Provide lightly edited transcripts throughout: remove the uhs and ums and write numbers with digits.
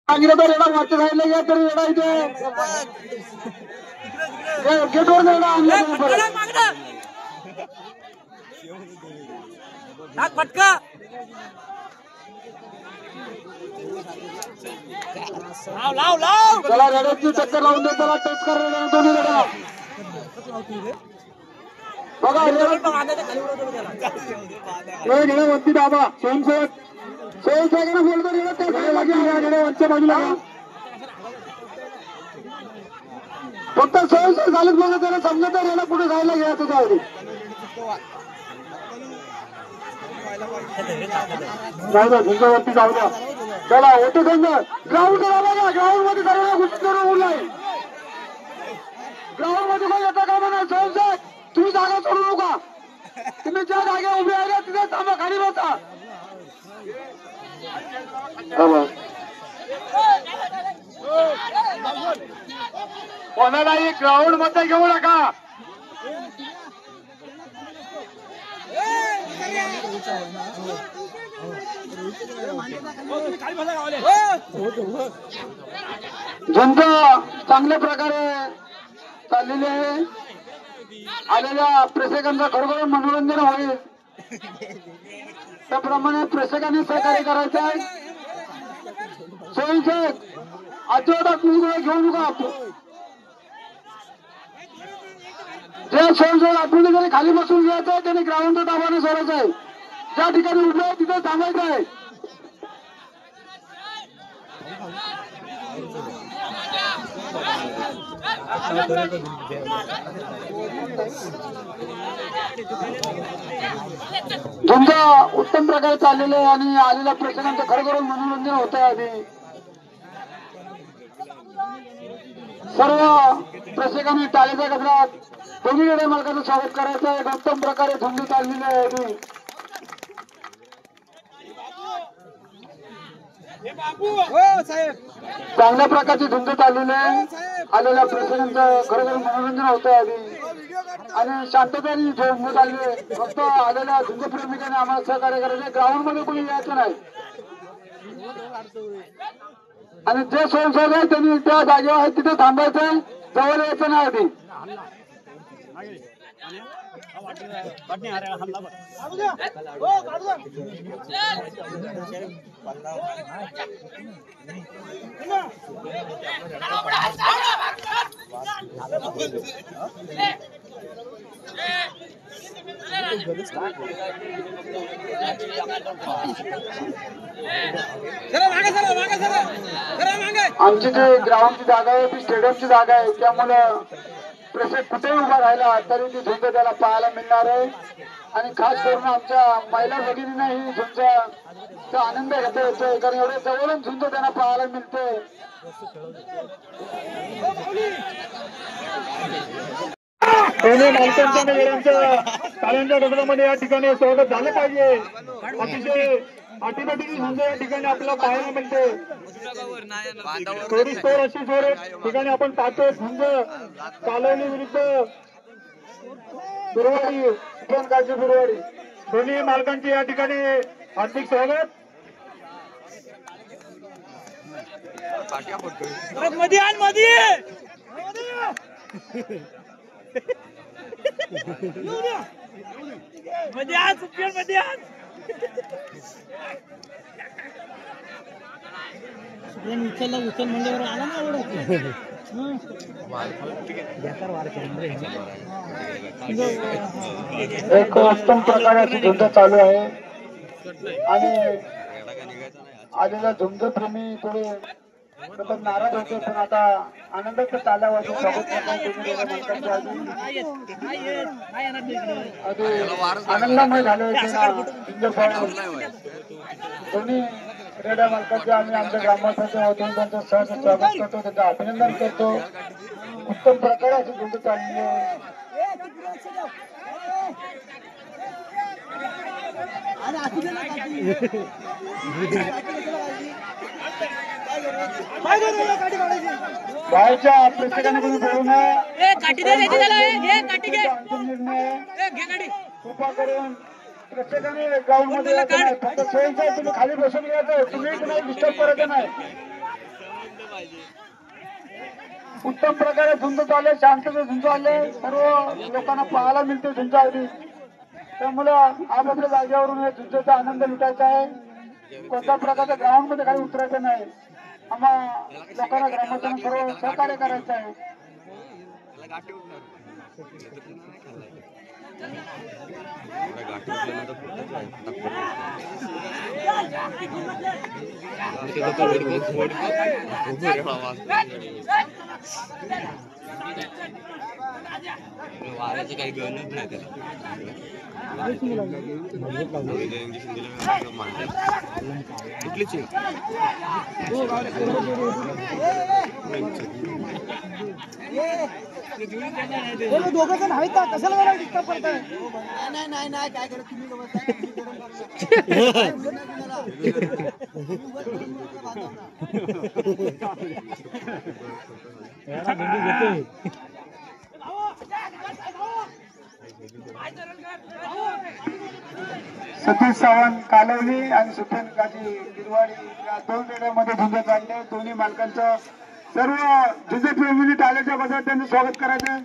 सांगितलं तर रेडा वरच्या साईडला घ्या तरी रेडा इथे गेटवर रेडा आणला फटका लाव लाव त्याला रेड्याची चक्कर लावून दे त्याला टच कर रेडा दोन्ही रेडा बघा रेडा वरती दाबा स्वयंसेवक स्वयंसेवकांना बोलतो रेडा त्या साईडला घ्या रेडा वरच्या बाजूला फक्त स्वयंसेवक झालंच बघा त्याला समजत रेडा कुठे जायला घ्या त्याच्यावरती वरती जाऊ द्या चला होतो संघ ग्राउंड बघा ग्राउंड मध्ये सर्व घुसून करून उरलाय ग्राउंड मध्ये काही येता कामा नाही स्वयंसेवक तुम्ही जागा सोडू नका तुम्ही ज्या जागे उभे आहे तिथे थांबा खाली बसा कोणालाही ग्राउंड मध्ये घेऊ नका झुंज चांगल्या प्रकारे चाललेली आहे आलेल्या प्रेक्षकांचं खरोखर मनोरंजन होईल त्याप्रमाणे प्रेक्षकांनी सहकार्य करायचं आहे स्वयंसेवक अजिबात घेऊ नका जे स्वयंसेवक आतमध्ये जरी खाली बसून घ्यायचं आहे त्यांनी ग्राउंडच्या दाबाने सोडायचं आहे ज्या ठिकाणी उभे आहे तिथे थांबायचं आहे झुंज उत्तम प्रकारे चाललेलं आहे आणि आलेल्या प्रेक्षकांचं खरोखर मनोरंजन होत आहे आधी सर्व प्रेक्षकांनी टाळीच्या गजरात दोन्ही रेडे मालकाचं स्वागत करायचं आहे उत्तम प्रकारे झुंज चाललेली आहे आधी चांगल्या प्रकारची झुंज चाललेली आहे आलेल्या प्रेक्षकांचं खरोखर मनोरंजन होत आहे आधी आणि शांततेने झुंज चालली आहे फक्त आलेल्या झुंज प्रेमिकांनी आम्हाला सहकार्य करायचे ग्राउंड मध्ये कोणी यायचं नाही आणि जे स्वयंसेवक आहे त्यांनी त्या जागेवर आहे तिथे थांबायचं जवळ यायचं नाही आधी आमची जी ग्राउंडची जागा आहे ती स्टेडियमची जागा आहे त्यामुळे प्रेक्षक कुठेही उभा राहिला तरी ती झुंज त्याला पाहायला मिळणार आहे आणि खास करून आमच्या महिला भगिनींना ही झुंजचा आनंद घेता येतोय कारण एवढे जवळून झुंज त्यांना पाहायला मिळते दोन्ही मालकांच्या नगरांच्या टाळ्यांच्या गजरामध्ये या ठिकाणी स्वागत झालं पाहिजे अतिशय अटीतटीची झुंज या ठिकाणी आपल्याला पाहायला मिळते थोडी स्टोर अशी स्टोर ठिकाणी आपण पाहतो झुंज कालवली विरुद्ध गुरुवारी कालची गुरुवारी दोन्ही मालकांचे या ठिकाणी हार्दिक स्वागत मध्ये आण मध्ये मध्ये आण सुप्रिया मध्ये आण उचल म्हणल्यावर आला ना एवढं एक उत्तम प्रकारे झुंज चालू आहे आणि आलेला झुंज प्रेमी थोडे नाराज होते पण आता आनंदाचं चालावं स्वागत आनंदमय झाले दोन्ही रेड्या मालकांचे आम्ही आमच्या ग्रामस्थांच्या वतीने त्यांचं सहर्ष स्वागत करतो त्यांचं अभिनंदन करतो उत्तम प्रकारे अशी झुंज चालली आहे बाहेरच्या प्रेक्षकांना कोणी बोलू नये कृपा करून प्रत्येकाने ग्राउंड मध्ये यायचं नाही फक्त स्वयंसेवक तुम्ही खाली बसून घ्यायचं तुम्ही कुणाला डिस्टर्ब करायचं नाही उत्तम प्रकारे झुंज चालले, शांततेत झुंज चालले, सर्व लोकांना पाहायला मिळते झुंज अगदी. त्यामुळं आपापल्या जागेवरून या झुंजचा आनंद लुटायचा आहे. कोणत्या प्रकारच्या ग्राउंड मध्ये काही उतरायचं नाही. आम्हा लोकांना ग्रामस्थांना सर्व सहकार्य करायचं आहे. वाऱ्याचं काही गणच नाही त्याला कुठलीच दोघं जण आहेत का? कशाला मला डिस्टर्ब करताय? नाही नाही काय करत तुम्ही सतीश सावंत कालवली आणि सुफेन काजी गिरवाडी या दोन गटामध्ये झुंज चालले. दोन्ही मालकांचं सर्व झुंज प्रेमींनी टाळ्याच्या गजरात त्यांचं स्वागत करायचं.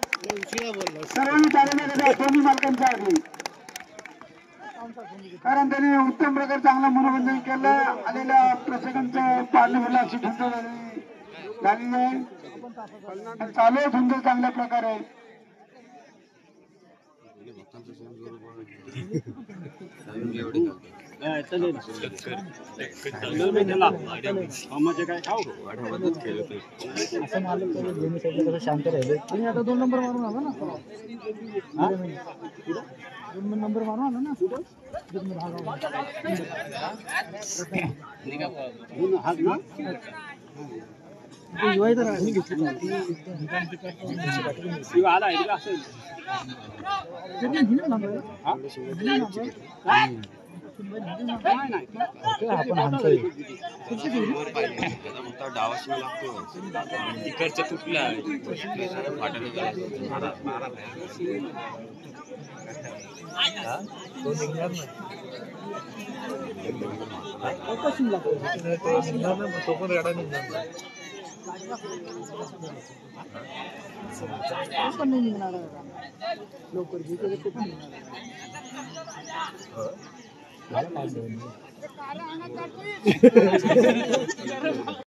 सर्वांनी टाळ्याच्या गजरात दोन्ही मालकांच्या आधी, कारण त्यांनी उत्तम प्रकारे चांगलं मनोरंजन केलं. आलेल्या प्रेक्षकांचं पार्लमेंटला अशी झुंज झालेली आहे. चालू आहे झुंज चांगल्या प्रकारे. शांत राहिले आणि आता 2 नंबर मारून आला ना. 2 नंबर मारून आला ना. डावाशी लागतो तिकडच्या तुटल्या लवकर